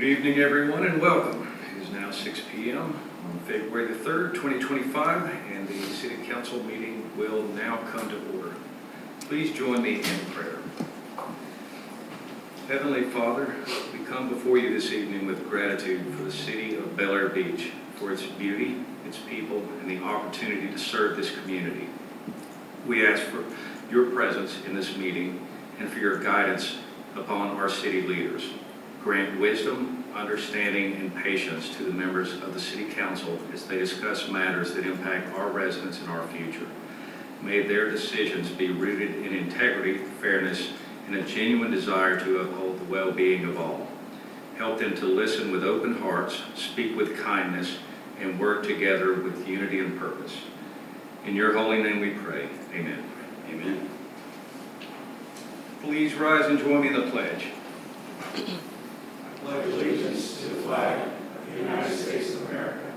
Good evening, everyone, and welcome. It is now 6 p.m. on February the 3rd, 2025, and the City Council meeting will now come to order. Please join me in prayer. Heavenly Father, we come before you this evening with gratitude for the city of Bel Air Beach, for its beauty, its people, and the opportunity to serve this community. We ask for your presence in this meeting and for your guidance upon our city leaders. Grant wisdom, understanding, and patience to the members of the City Council as they discuss matters that impact our residents and our future. May their decisions be rooted in integrity, fairness, and a genuine desire to uphold the well-being of all. Help them to listen with open hearts, speak with kindness, and work together with unity and purpose. In your holy name we pray. Amen. Amen. Please rise and join me in the pledge. I pledge allegiance to the flag of the United States of America,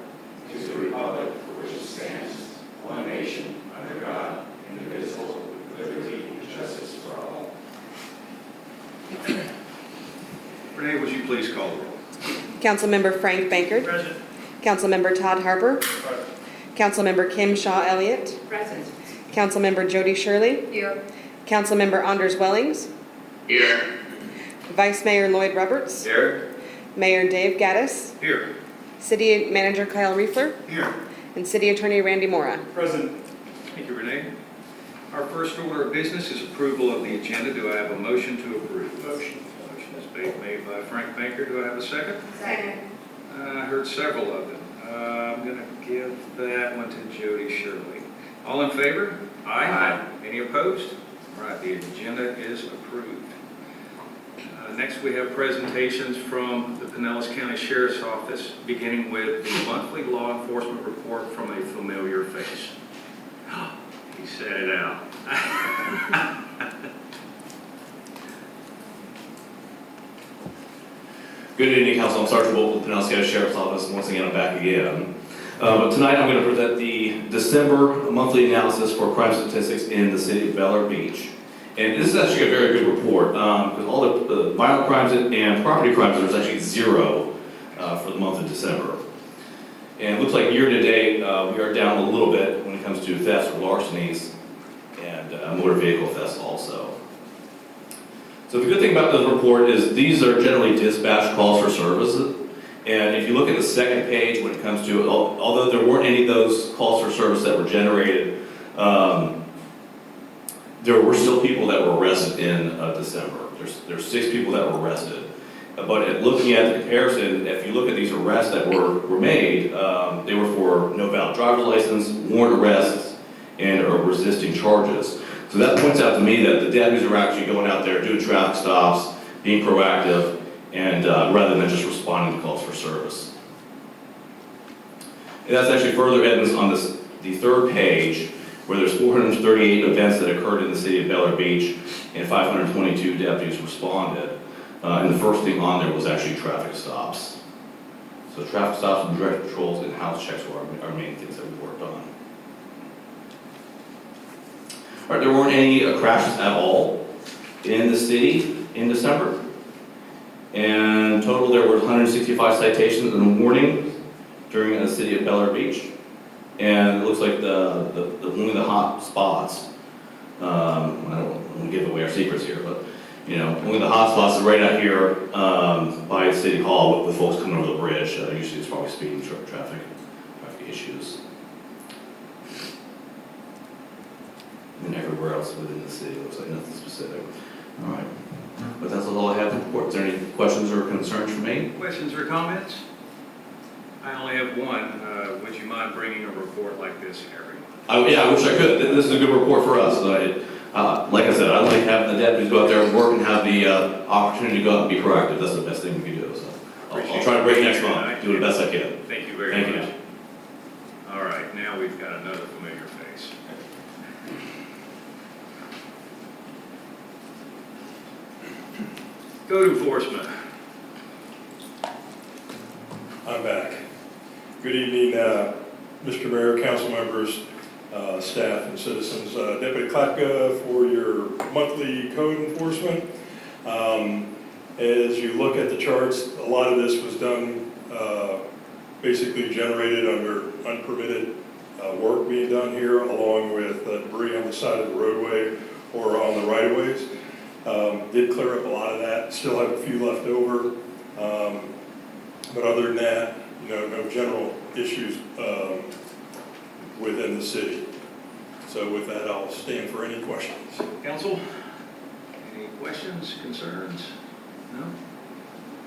to the republic for which it stands, one nation, under God, indivisible, with liberty and justice for all. Renee, would you please call the roll? Councilmember Frank Bankert. Present. Councilmember Todd Harper. Present. Councilmember Kim Shaw Elliott. Present. Councilmember Jody Shirley. Here. Councilmember Anders Wellings. Here. Vice Mayor Lloyd Roberts. Here. Mayor Dave Gaddis. Here. City Manager Kyle Riefler. Here. And City Attorney Randy Mora. Present. Thank you, Renee. Our first order of business is approval of the agenda. Do I have a motion to approve? Motion. Motion is made by Frank Banker. Do I have a second? Second. I heard several of them. I'm going to give that one to Jody Shirley. All in favor? Aye. Any opposed? All right, the agenda is approved. Next, we have presentations from the Pinellas County Sheriff's Office, beginning with the monthly law enforcement report from a familiar face. He said it out. Good evening, Council. I'm Sergeant Wolf with the Pinellas County Sheriff's Office. Once again, I'm back again. But tonight I'm going to present the December monthly analysis for crime statistics in the city of Bel Air Beach. And this is actually a very good report because all the violent crimes and property crimes, there's actually zero for the month of December. And it looks like year to date, we are down a little bit when it comes to thefts or larcenies and motor vehicle thefts also. So the good thing about this report is these are generally dispatch calls for services. And if you look at the second page when it comes to, although there weren't any of those calls for service that were generated, there were still people that were arrested in December. There's 6 people that were arrested. But looking at the comparison, if you look at these arrests that were made, they were for no valid driver's license, warrant arrests, and resisting charges. So that points out to me that the deputies are actually going out there doing traffic stops, being proactive, and rather than just responding to calls for service. And that's actually further evidence on the third page, where there's 438 events that occurred in the city of Bel Air Beach, and 522 deputies responded. And the first thing on there was actually traffic stops. So traffic stops and direct patrols and house checks were our main things that we worked on. All right, there weren't any crashes at all in the city in December. And total there were 165 citations and a warning during the city of Bel Air Beach. And it looks like one of the hot spots, I don't want to give away our secrets here, but you know, one of the hot spots is right out here by City Hall with folks coming over the bridge. Usually it's probably speeding traffic issues. And everywhere else within the city, looks like nothing specific. All right, but that's all I have to report. Is there any questions or concerns for me? Questions or comments? I only have one. Would you mind bringing a report like this every month? Yeah, I wish I could. This is a good report for us. Like I said, I like having the deputies go out there and work and have the opportunity to go out and be proactive. That's the best thing we can do. So I'll try to break next month. Do the best I can. Thank you very much. All right, now we've got another familiar face. Code enforcement. I'm back. Good evening, Mr. Mayor, council members, staff, and citizens. Deputy Klapka for your monthly code enforcement. As you look at the charts, a lot of this was done, basically generated under unpermitted work being done here, along with debris on the side of the roadway or on the right-of-ways. Did clear up a lot of that, still have a few left over. But other than that, no general issues within the city. So with that, I'll stand for any questions. Council, any questions, concerns? No?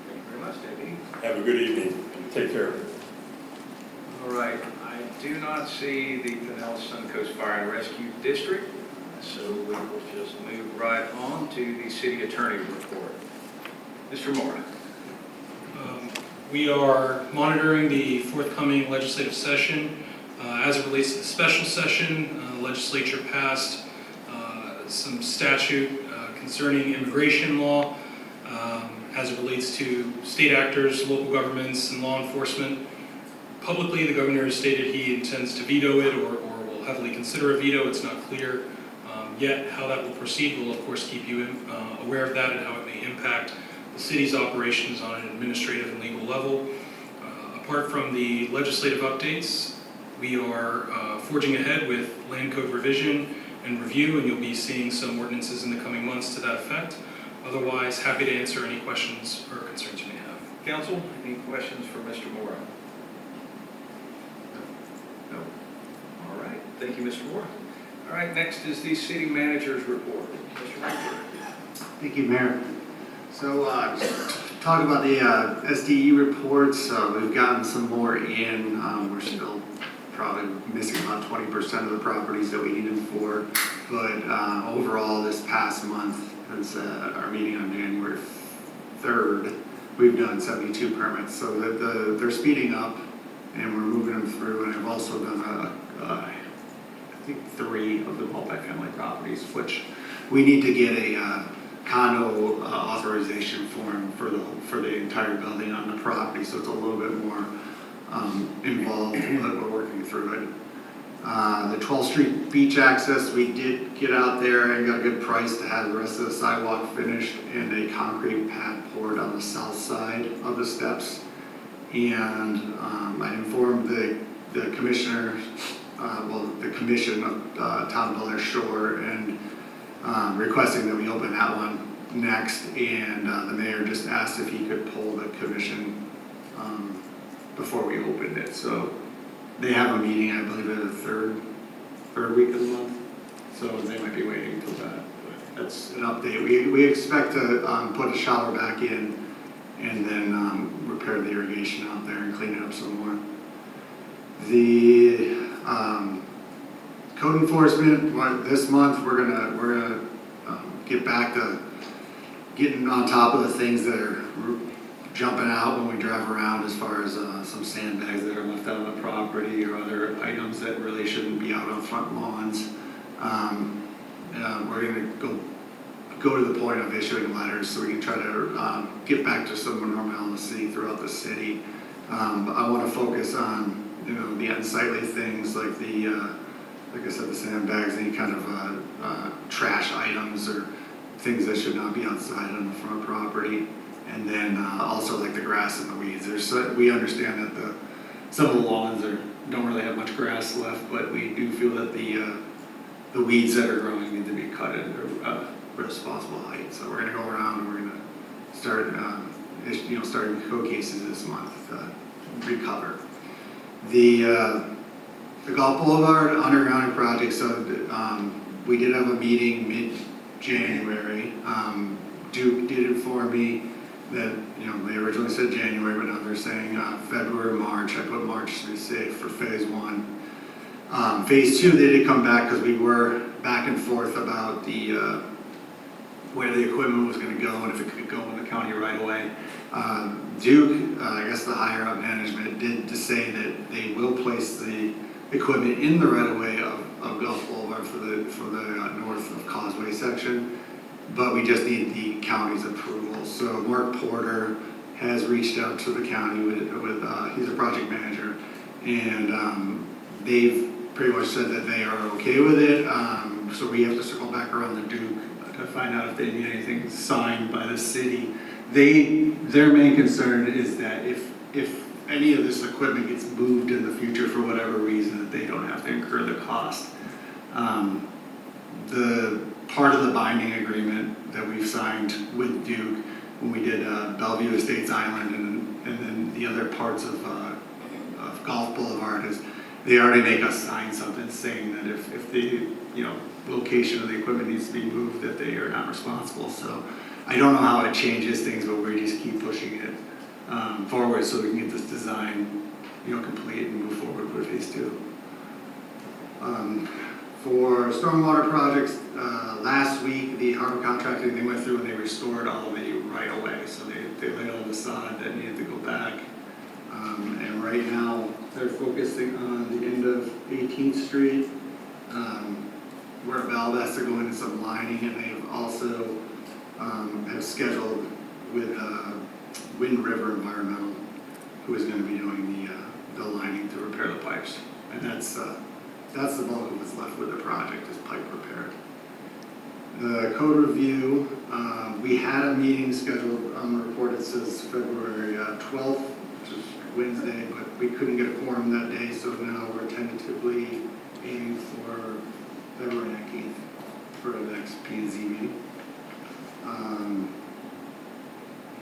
Thank you very much, Deputy. Have a good evening. Take care. All right, I do not see the Pinellas Suncoast Fire and Rescue District, so we will just move right on to the city attorney report. Mr. Mora. We are monitoring the forthcoming legislative session. As it relates to the special session, the legislature passed some statute concerning immigration law as it relates to state actors, local governments, and law enforcement. Publicly, the governor has stated he intends to veto it or will heavily consider a veto. It's not clear yet how that will proceed. We'll, of course, keep you aware of that and how it may impact the city's operations on an administrative and legal level. Apart from the legislative updates, we are forging ahead with land code revision and review, and you'll be seeing some ordinances in the coming months to that effect. Otherwise, happy to answer any questions or concerns you may have. Council, any questions for Mr. Mora? No? All right, thank you, Mr. Mora. All right, next is the city manager's report. Mr. Manager. Thank you, Mayor. So, talk about the SDE reports. We've gotten some more in. We're still probably missing about 20% of the properties that we needed for. But overall, this past month, since our meeting on January 3rd, we've done 72 permits. So they're speeding up, and we're moving them through. And I've also done I think 3 of the multifamily properties, which we need to get a condo authorization form for the entire building on the property, so it's a little bit more involved, but we're working through it. The 12th Street beach access, we did get out there and got a good price to have the rest of the sidewalk finished and a concrete pad poured on the south side of the steps. And I informed the commissioner, the commission of Town of Bel Air Shore, and requesting that we open that one next, and the mayor just asked if he could pull the commission before we opened it. So they have a meeting, I believe, in the third week of the month, so they might be waiting until that. But that's an update. We expect to put a shower back in and then repair the irrigation out there and clean it up some more. The code enforcement, this month we're gonna get back to getting on top of the things that are jumping out when we drive around, as far as some sandbags that are left out on the property or other items that really shouldn't be out on front lawns. We're gonna go to the point of issuing letters so we can try to get back to some normalcy throughout the city. But I want to focus on the unsightly things like like I said, the sandbags, any kind of trash items or things that should not be outside on the front property. And then also like the grass and the weeds. We understand that some of the lawns don't really have much grass left, but we do feel that the weeds that are growing need to be cut at a responsible height. So we're going to go around and we're going to start, starting code cases this month to recover. The Golf Boulevard undergrounding project. So we did have a meeting mid-January. Duke did inform me that they originally said January, but now they're saying February, March. I put March to be safe for phase 1. Phase 2, they did come back because we were back and forth about the where the equipment was going to go and if it could go in the county right away. Duke, I guess the higher up management, did to say that they will place the equipment in the right of way of Gulf Boulevard for the north of Causeway section, but we just need the county's approval. So Mark Porter has reached out to the county with he's a project manager, and they've pretty much said that they are okay with it. So we have to circle back around the Duke to find out if they need anything signed by the city their main concern is that if any of this equipment gets moved in the future for whatever reason, that they don't have to incur the cost. The part of the binding agreement that we've signed with Duke when we did Bellevue Estates Island and then the other parts of Golf Boulevard is they already make us sign something saying that if the location of the equipment needs to be moved, that they are not responsible. So I don't know how it changes things, but we just keep pushing it forward so we can get this design complete and move forward with phase 2. For stormwater projects, last week the harbor contracting, they went through and they restored all of the right of way. So they laid all the sod that needed to go back. And right now they're focusing on the end of 18th Street, where valve has to go into some lining, and they've also have scheduled with Wind River Environmental, who is going to be doing the lining to repair the pipes. And that's the bulk of what's left with the project is pipe repair. The code review, we had a meeting scheduled on the report. It says February 12th, which is Wednesday, but we couldn't get a quorum that day, so now we're tentatively aiming for February 19th for the next P&Z meeting.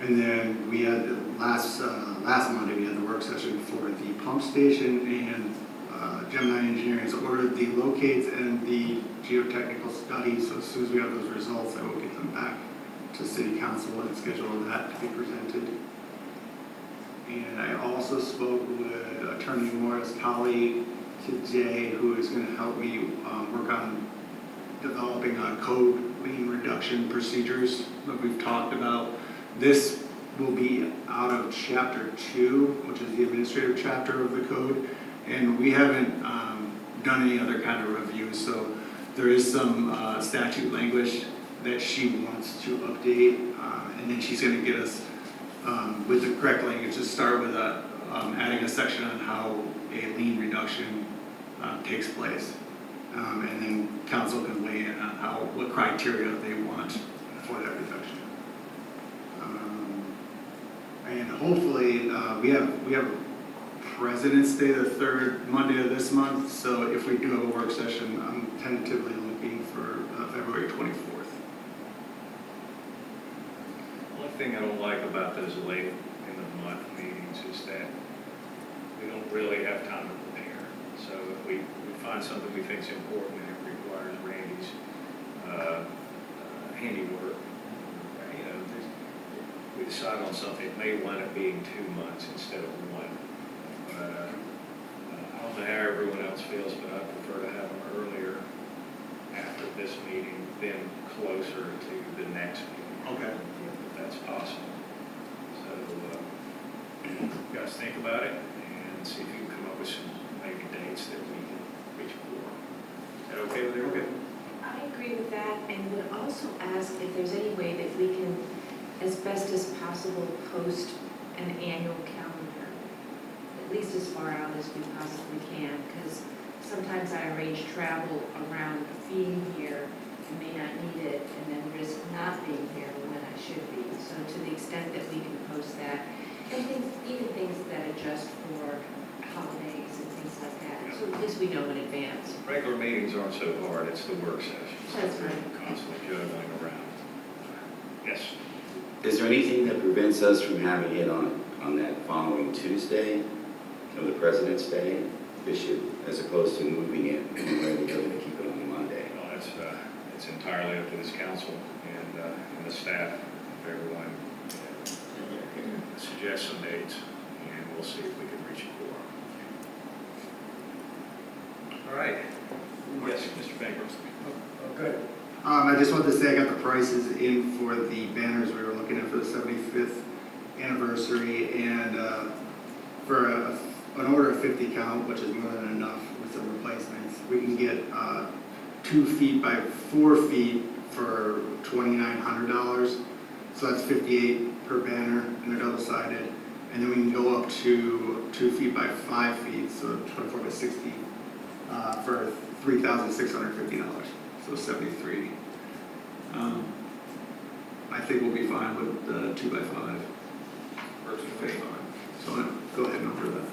And then we had last Monday we had the work session for the pump station, and Gemini Engineering has ordered the locates and the geotechnical studies. So as soon as we have those results, I will get them back to City Council and schedule that to be presented. And I also spoke with Attorney Moore's colleague today, who is going to help me work on developing code lien reduction procedures that we've talked about. This will be out of Chapter 2, which is the administrative chapter of the code, and we haven't done any other kind of review, so there is some statute language that she wants to update, and then she's going to get us with the correct language to start with adding a section on how a lien reduction takes place. And then council can weigh in on what criteria they want for that reduction. And hopefully, we have President's Day, the third Monday of this month. So if we do have a work session, I'm tentatively looking for February 24th. One thing I don't like about those late in the month meetings is that we don't really have time to prepare. So if we find something we think is important and it requires Randy's handiwork, we decide on something, it may wind up being 2 months instead of 1. But I don't know how everyone else feels, but I prefer to have them earlier after this meeting than closer to the next meeting. Okay. If that's possible. So you guys think about it and see if you can come up with some maybe dates that we can reach for. Is that okay with everybody? I agree with that, and would also ask if there's any way that we can, as best as possible, post an annual calendar, at least as far out as we possibly can, because sometimes I arrange travel around being here and may not need it, and then risk not being here when I should be. So to the extent that we can post that, and even things that adjust for holidays and things like that, so at least we know in advance. Regular meetings aren't so hard, it's the work sessions. That's right. Constantly juggling around. Yes. Is there anything that prevents us from having it on that following Tuesday, the President's Day issue, as opposed to moving it one way or the other to keep it on Monday? No, it's entirely up to this council and the staff. If everyone suggests some dates, and we'll see if we can reach a quorum. All right. Yes, Mr. Bankers. Okay. I just wanted to say I got the prices in for the banners we were looking at for the 75th anniversary, and for an order of 50 count, which is more than enough with some replacements, we can get 2 feet by 4 feet for $2,900. So that's $58 per banner, and they're double-sided. And then we can go up to 2 feet by 5 feet, so 24 by 60, for $3,650. So 73. I think we'll be fine with the 2x5. Works for me. So I'll go ahead and order that.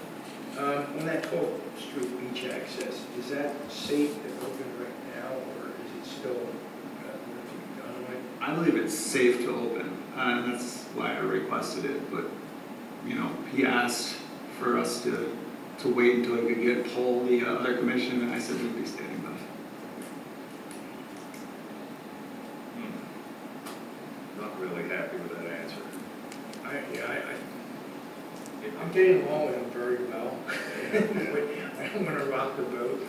On that 12th Street beach access, is that safe and open right now, or is it still work to be done on it? I believe it's safe to open, and that's why I requested it, but, you know, he asked for us to wait until he could get poll the other commission, and I said we'd be standing by. Not really happy with that answer. I'm getting along with him very well. I don't want to rock the boat.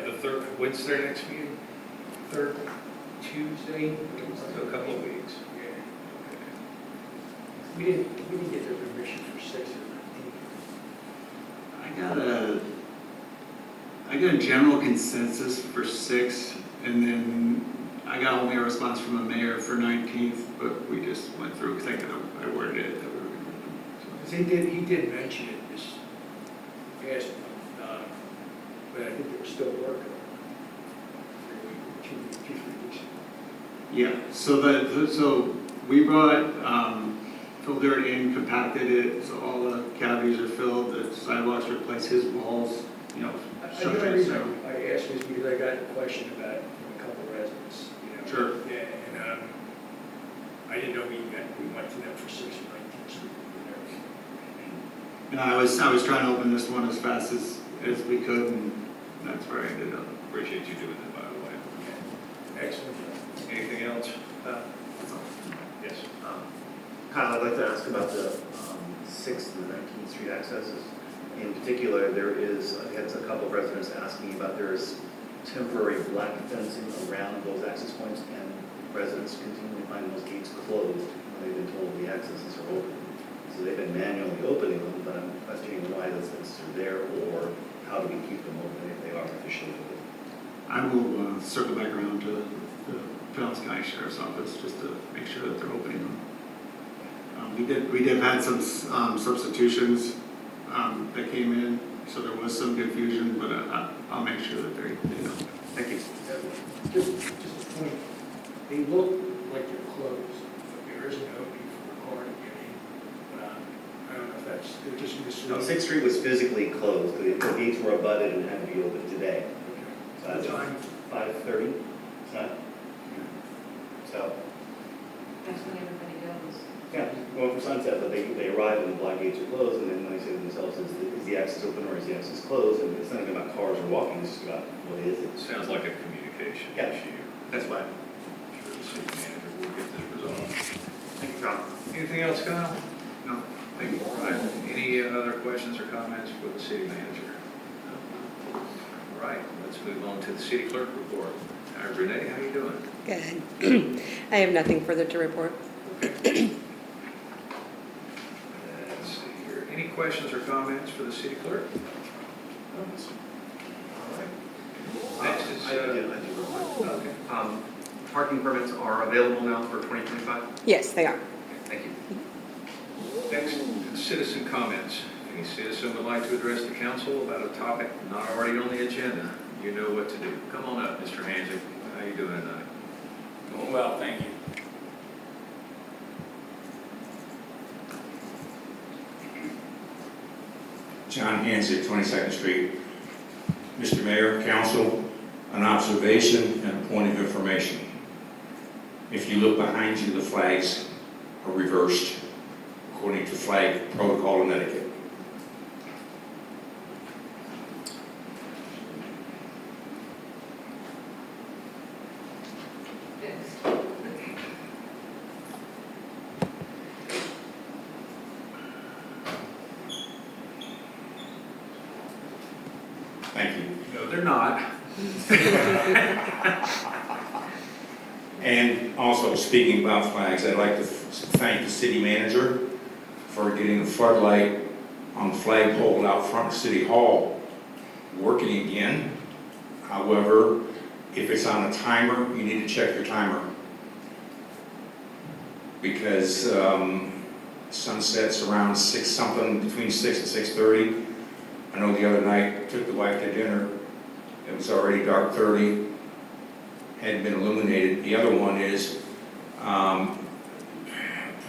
The third, when's their next meeting? Third Tuesday. So a couple of weeks. Yeah. We didn't get their permission for 6 or 19. I got a general consensus for 6, and then I got only a response from the mayor for 19th, but we just went through, because I worded it that we were going to do them. Because he did mention it this past month, but I think they were still working on it. 3 weeks. Yeah, so we brought fill dirt in, compacted it, so all the cavities are filled, the sidewalks replace his walls, you know. The only reason I asked is because I got a question about it from a couple of residents, you know. Sure. Yeah, and I didn't know we went to them for 6 or 19th Street and everything. And I was trying to open this one as fast as we could, and that's where I ended up. Appreciate you doing that, by the way. Excellent. Anything else? That's all. Yes. Kyle, I'd like to ask about the 6th and 19th Street accesses. In particular, I've had a couple of residents asking about there's temporary black fencing around those access points, and residents continue to find those gates closed when they've been told the accesses are open. So they've been manually opening them, but I'm questioning why those fences are there, or how do we keep them open if they are officially open? I will circle back around to the Pinellas County Sheriff's Office just to make sure that they're opening them. We did have some substitutions that came in, so there was some confusion, but I'll make sure that they know. Thank you. Just a point, they look like they're closed, but there is an opening for a car to get in. I don't know if they're just No, misleading. 6th Street was physically closed. The gates were abutted and had to be opened today. So Okay. that's Time. 5:30, so, That's when everybody goes. yeah, going for sunset, but they arrive and the black gates are closed, and then they say to themselves, is the access open or is the access closed? And it's nothing about cars or walking, it's just about what is it? Sounds like a communication Yeah. issue. That's why. I'm sure the city manager will get this resolved. Thank you, John. Anything else, Kyle? No, thank you. All right. Any other questions or comments for the city manager? All right, let's move on to the city clerk report. Renee, how you doing? Good. I have nothing further to report. Let's see here. Any questions or comments for the city clerk? All right. Next is, I do real quick. okay. Parking permits are available now for 2025? Yes, they are. Thank you. Next, citizen comments. Any citizen would like to address the council about a topic not already on the agenda, you know what to do. Come on up, Mr. Hansick. How you doing tonight? Doing well, thank you. John Hansick, 22nd Street. Mr. Mayor, Council, an observation and a point of information. If you look behind you, the flags are reversed according to flag protocol and etiquette. Thank you. No, they're not. And also, speaking about flags, I'd like to thank the city manager for getting the floodlight on the flagpole out front of City Hall working again. However, if it's on a timer, you need to check your timer. Because sunset's around 6 something, between 6 and 6:30. I know the other night, took the wife to dinner, it was already dark 30, hadn't been illuminated. The other one is,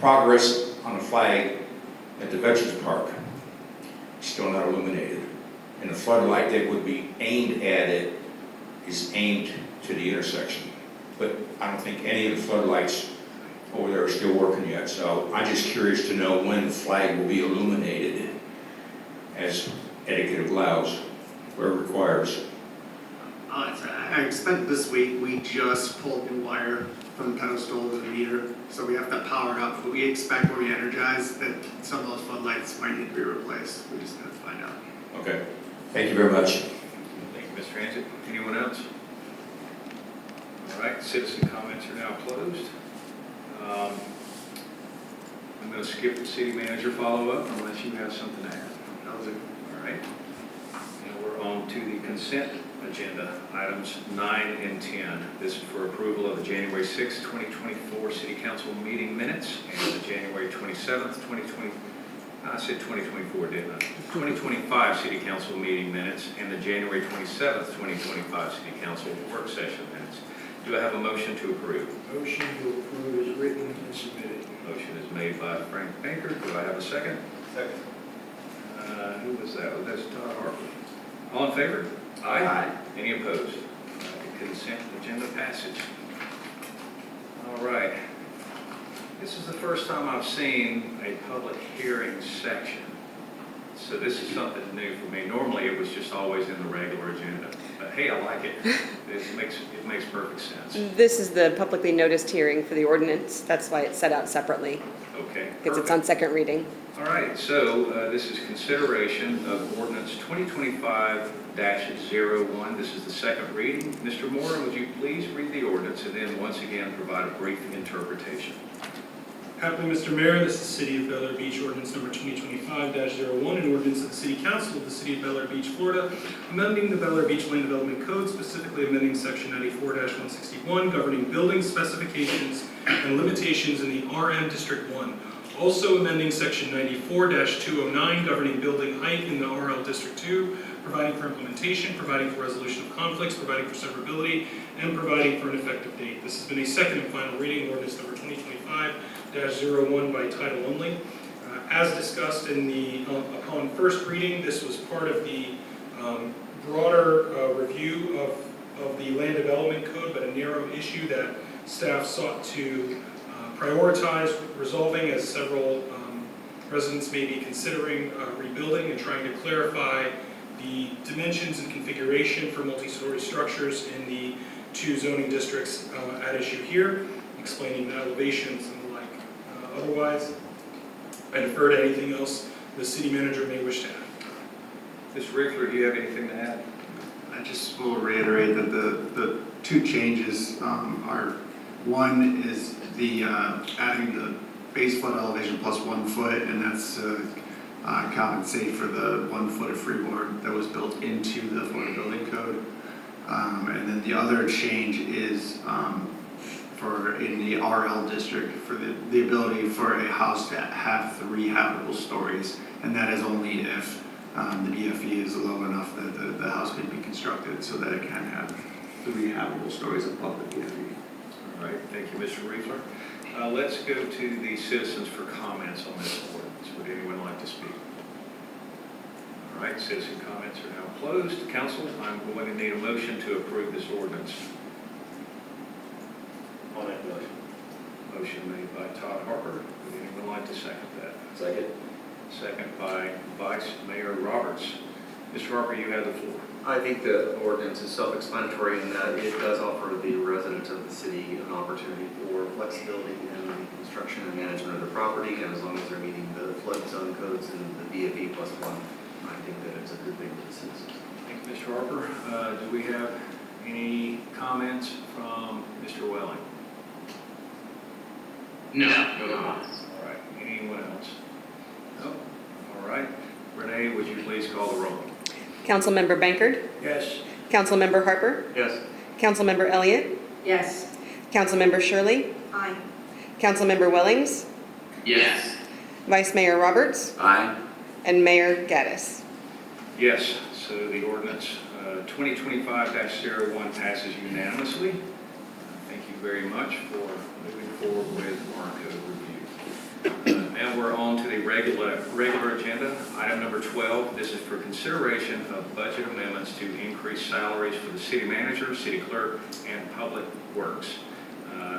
progress on the flag at the Veterans Park, still not illuminated. And the floodlight that would be aimed at it is aimed to the intersection. But I don't think any of the floodlights over there are still working yet. So I'm just curious to know when the flag will be illuminated as etiquette allows, or requires. I expect this week, we just pulled new wire from the pedestal to the meter, so we have to power it up, but we expect when we energize that some of those floodlights might need to be replaced. We just have to find out. Okay. Thank you very much. Thank you, Mr. Transit. Anyone else? All right, citizen comments are now closed. I'm going to skip the city manager follow-up unless you have something to add. That was it. All right. Now we're on to the consent agenda, items 9 and 10. This is for approval of the January 6, 2024 City Council meeting minutes and the January 27th, 2020, I said 2024, didn't I? 2025 City Council meeting minutes and the January 27th, 2025 City Council work session minutes. Do I have a motion to approve? Motion to approve is written and submitted. Motion is made by Frank Baker. Do I have a second? Second. Who was that? That's Todd Harper. All in favor? Aye. Any opposed? The consent agenda passage. All right. This is the first time I've seen a public hearing section. So this is something new for me. Normally it was just always in the regular agenda. But hey, I like it. It makes perfect sense. This is the publicly noticed hearing for the ordinance. That's why it's set out separately, Okay. because it's perfect. on second reading. All right, so this is consideration of ordinance 2025-01. This is the second reading. Mr. Moore, would you please read the ordinance and then once again provide a brief interpretation? Happily, Mr. Mayor, this is the City of Bel Air Beach ordinance number 2025-01, an ordinance of the City Council of the City of Bel Air Beach, Florida, amending the Bel Air Beach Land Development Code, specifically amending Section 94-161, governing building specifications and limitations in the RM District 1. Also amending Section 94-209, governing building height in the RL District 2, providing for implementation, providing for resolution of conflicts, providing for severability, and providing for an effective date. This has been a second and final reading, ordinance number 2025-01 by title only. As discussed in the upon first reading, this was part of the broader review of the Land Development Code, but a narrow issue that staff sought to prioritize resolving, as several residents may be considering rebuilding and trying to clarify the dimensions and configuration for multi-story structures in the two zoning districts at issue here, explaining the elevations and the like. Otherwise, I defer to anything else the city manager may wish to add. Mr. Rickler, do you have anything to add? I just will reiterate that the two changes are, one is the adding the base flood elevation plus 1 foot, and that's compensate for the 1 foot of freeboard that was built into the Florida Building Code. And then the other change is for in the RL district for the ability for a house to have 3 habitable stories, and that is only if the DFE is low enough that the house can be constructed so that it can have 3 habitable stories above the DFE. All right, thank you, Mr. Riefler. Let's go to the citizens for comments on this ordinance. Would anyone like to speak? All right, citizen comments are now closed. Council, I'm going to need a motion to approve this ordinance. I'll make the motion. Motion made by Todd Harper. Would anyone like to second that? Second. Second by Vice Mayor Roberts. Mr. Harper, you have the floor. I think the ordinance is self-explanatory in that it does offer the residents of the city an opportunity for flexibility in the construction and management of their property, and as long as they're meeting the flood zone codes and the BFE +1, I think that it's a good thing for the citizens. Thank you, Mr. Harper. Do we have any comments from Mr. Welling? No. All right. Anyone else? No? All right. Renee, would you please call the roll? Councilmember Bankard, Yes. Councilmember Harper, Yes. Councilmember Elliott, Yes. Councilmember Shirley, Aye. Councilmember Wellings, Yes. Vice Mayor Roberts, Aye. and Mayor Gaddis. Yes, so the ordinance 2025-01 passes unanimously. Thank you very much for moving forward with our code review. Now we're on to the regular agenda. Item number 12, this is for consideration of budget amendments to increase salaries for the city manager, city clerk, and public works.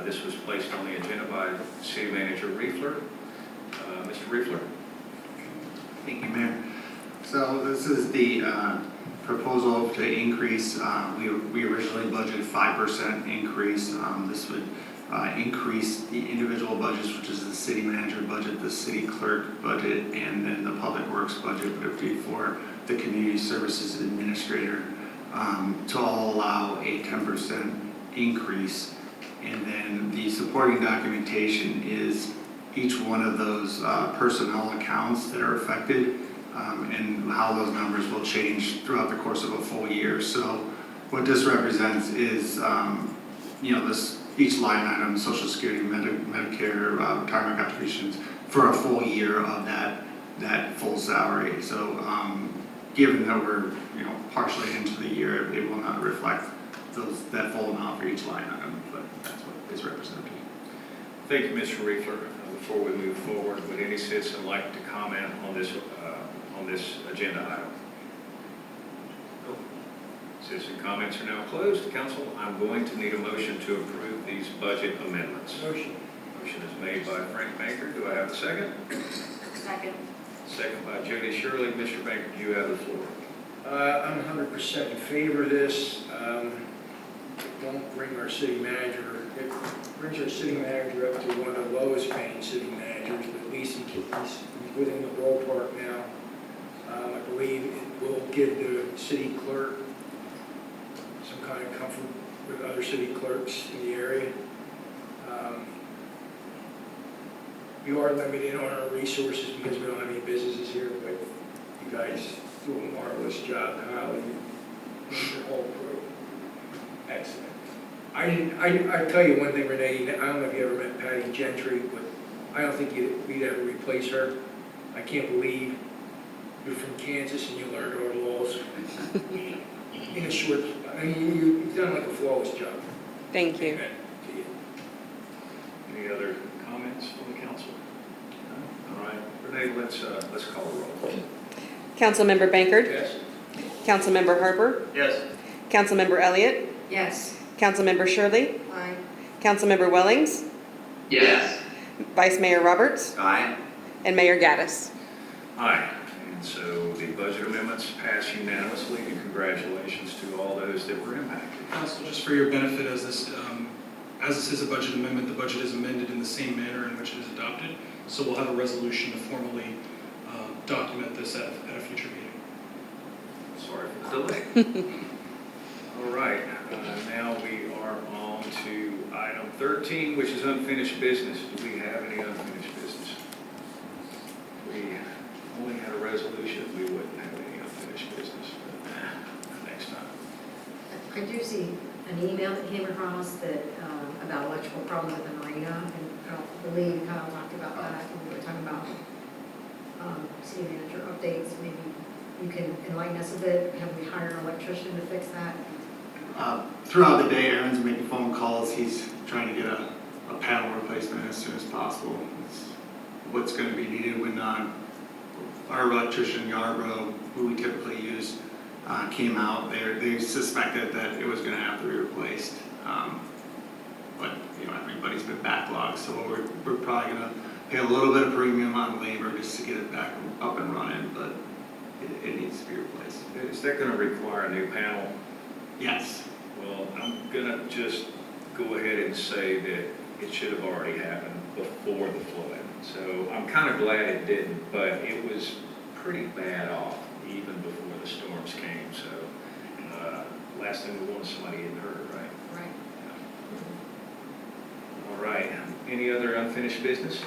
This was placed on the agenda by City Manager Riefler. Mr. Riefler. Thank you, Mayor. So this is the proposal to increase, we originally budgeted 5% increase. This would increase the individual budgets, which is the city manager budget, the city clerk budget, and then the public works budget would be for the community services administrator, to all allow a 10% increase. And then the supporting documentation is each one of those personnel accounts that are affected, and how those numbers will change throughout the course of a full year. So what this represents is, this each line item, Social Security, Medicare, retirement contributions, for a full year of that full salary. So given that we're partially into the year, it will not reflect that full amount for each line item, but that's what is represented. Thank you, Mr. Riefler. Before we move forward, would any citizen like to comment on this agenda item? No. Citizen comments are now closed. Council, I'm going to need a motion to approve these budget amendments. Motion. Motion is made by Frank Banker. Do I have a second? Second. Second by Jody Shirley. Mr. Banker, you have the floor. I'm 100% in favor of this. Don't bring our city manager, it brings our city manager up to one of the lowest paying city managers, but at least he's within the ballpark now. I believe it will give the city clerk some kind of comfort with other city clerks in the area. We are limited on our resources because we don't have any businesses here, but you guys do a marvelous job, Kyle, and the whole crew. Excellent. I tell you one thing, Renee, I don't know if you ever met Patty Gentry, but I don't think we'd ever replace her. I can't believe you're from Kansas and you learned our laws in a short, you've done like a flawless job. Thank you. Amen to you. Any other comments from the council? No? All right. Renee, let's call a roll. Councilmember Bankard. Yes. Councilmember Harper. Yes. Councilmember Elliott. Yes. Councilmember Shirley. Aye. Councilmember Wellings. Yes. Vice Mayor Roberts. Aye. And Mayor Gaddis. Aye. And so the budget amendments pass unanimously, and congratulations to all those that were impacted. Council, just for your benefit, as this is a budget amendment, the budget is amended in the same manner in which it is adopted. So we'll have a resolution to formally document this at a future meeting. Sorry for the delay. All right, now we are on to item 13, which is unfinished business. Do we have any unfinished business? If we only had a resolution, we wouldn't have any unfinished business. But next time. I do see an email that came across that, about electrical problems at the marina, and I believe Kyle talked about that when we were talking about city manager updates. Maybe you can enlighten us a bit. Have we hired an electrician to fix that? Throughout the day, Aaron's making phone calls. He's trying to get a panel replacement as soon as possible. It's what's going to be needed when our electrician, Yarbrough, who we typically use, came out. They suspected that it was going to have to be replaced. But everybody's been backlogged, so we're probably going to pay a little bit of premium on labor just to get it back up and running, but it needs to be replaced. Is that going to require a new panel? Yes. Well, I'm going to just go ahead and say that it should have already happened before the flood. So I'm kind of glad it didn't, but it was pretty bad off even before the storms came. So last thing we want is somebody getting hurt, right? Right. All right. Any other unfinished business?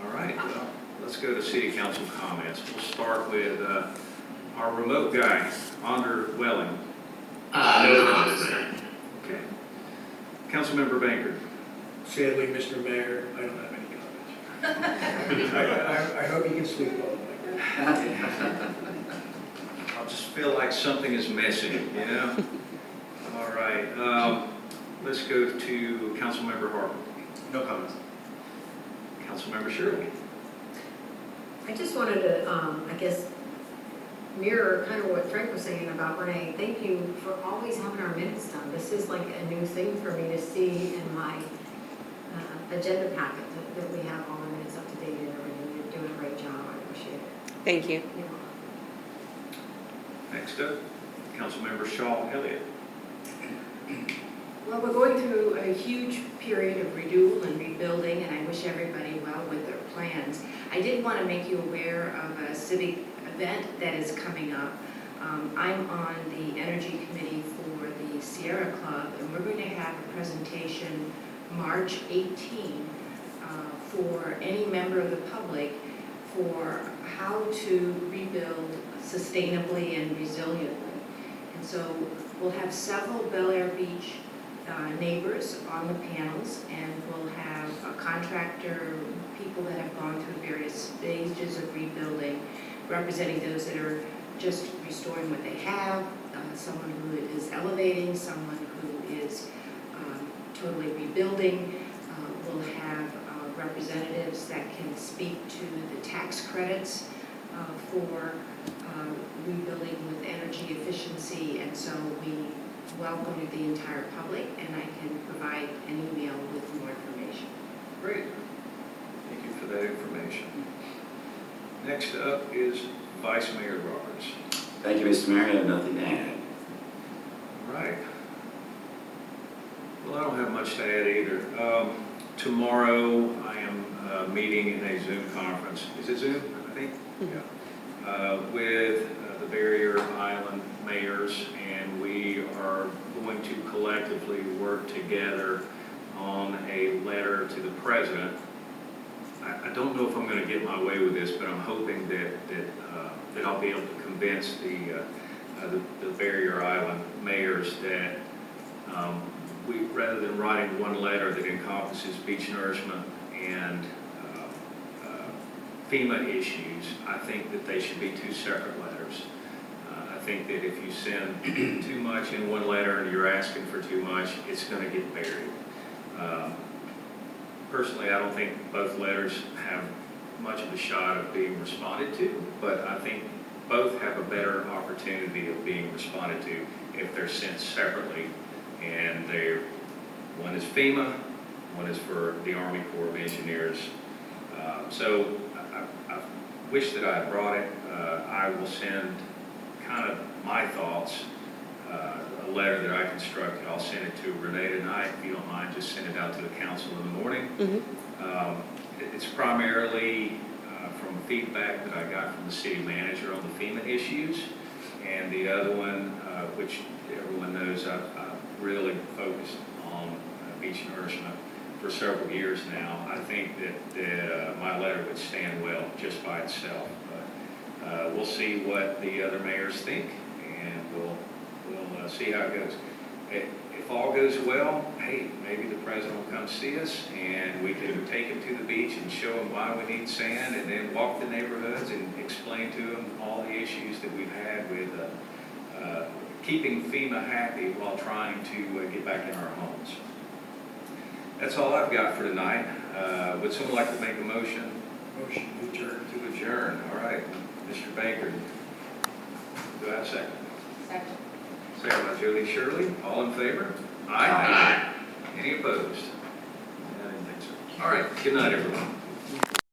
All right. Well, let's go to city council comments. We'll start with our remote guy, Onder Welling. No comments. Okay. Councilmember Banker. Sadly, Mr. Mayor, I don't have any comments. I hope you can sleep well tonight. I just feel like something is missing, you know? All right. let's go to Councilmember Harper. No comments. Councilmember Shirley. I just wanted to, I guess, mirror kind of what Frank was saying about Renee. Thank you for always having our minutes done. This is like a new thing for me to see in my agenda packet, that we have all the minutes up to date and everything. You're doing a great job. I appreciate it. Thank you. You're welcome. Next up, Councilmember Shaw Elliott. Well, we're going through a huge period of renewal and rebuilding, and I wish everybody well with their plans. I did want to make you aware of a civic event that is coming up. I'm on the Energy Committee for the Sierra Club, and we're going to have a presentation March 18 for any member of the public for how to rebuild sustainably and resiliently. And so we'll have several Bel Air Beach neighbors on the panels, and we'll have a contractor, people that have gone through various stages of rebuilding, representing those that are just restoring what they have, someone who is elevating, someone who is totally rebuilding. We'll have representatives that can speak to the tax credits for rebuilding with energy efficiency, and so we welcome the entire public, and I can provide an email with more information. Great. Thank you for that information. Next up is Vice Mayor Roberts. Thank you, Mr. Mayor. I have nothing to add. All right. Well, I don't have much to add either. Tomorrow, I am meeting in a Zoom conference. Is it Zoom, I think? Yeah. With the Barrier Island mayors, and we are going to collectively work together on a letter to the president. I don't know if I'm going to get my way with this, but I'm hoping that I'll be able to convince the Barrier Island mayors that we, rather than writing one letter that encompasses beach nourishment and FEMA issues, I think that they should be two separate letters. I think that if you send too much in one letter and you're asking for too much, it's going to get buried. Personally, I don't think both letters have much of a shot of being responded to, but I think both have a better opportunity of being responded to if they're sent separately. And one is FEMA, one is for the Army Corps of Engineers. So I wish that I had brought it. I will send kind of my thoughts, a letter that I constructed. I'll send it to Renee tonight. If you don't mind, just send it out to the council in the morning. Mm-hmm. It's primarily from feedback that I got from the city manager on the FEMA issues. And the other one, which everyone knows, I've really focused on beach nourishment for several years now. I think that my letter would stand well just by itself. But we'll see what the other mayors think, and we'll see how it goes. If all goes well, hey, maybe the president will come see us, and we can take him to the beach and show him why we need sand, and then walk the neighborhoods and explain to him all the issues that we've had with keeping FEMA happy while trying to get back in our homes. That's all I've got for tonight. Would someone like to make a motion? Motion to adjourn. To adjourn. All right, Mr. Baker. Do I have a second? Second. Second by Jody Shirley. All in favor? Aye. Any opposed? I didn't think so. All right. Good night, everyone.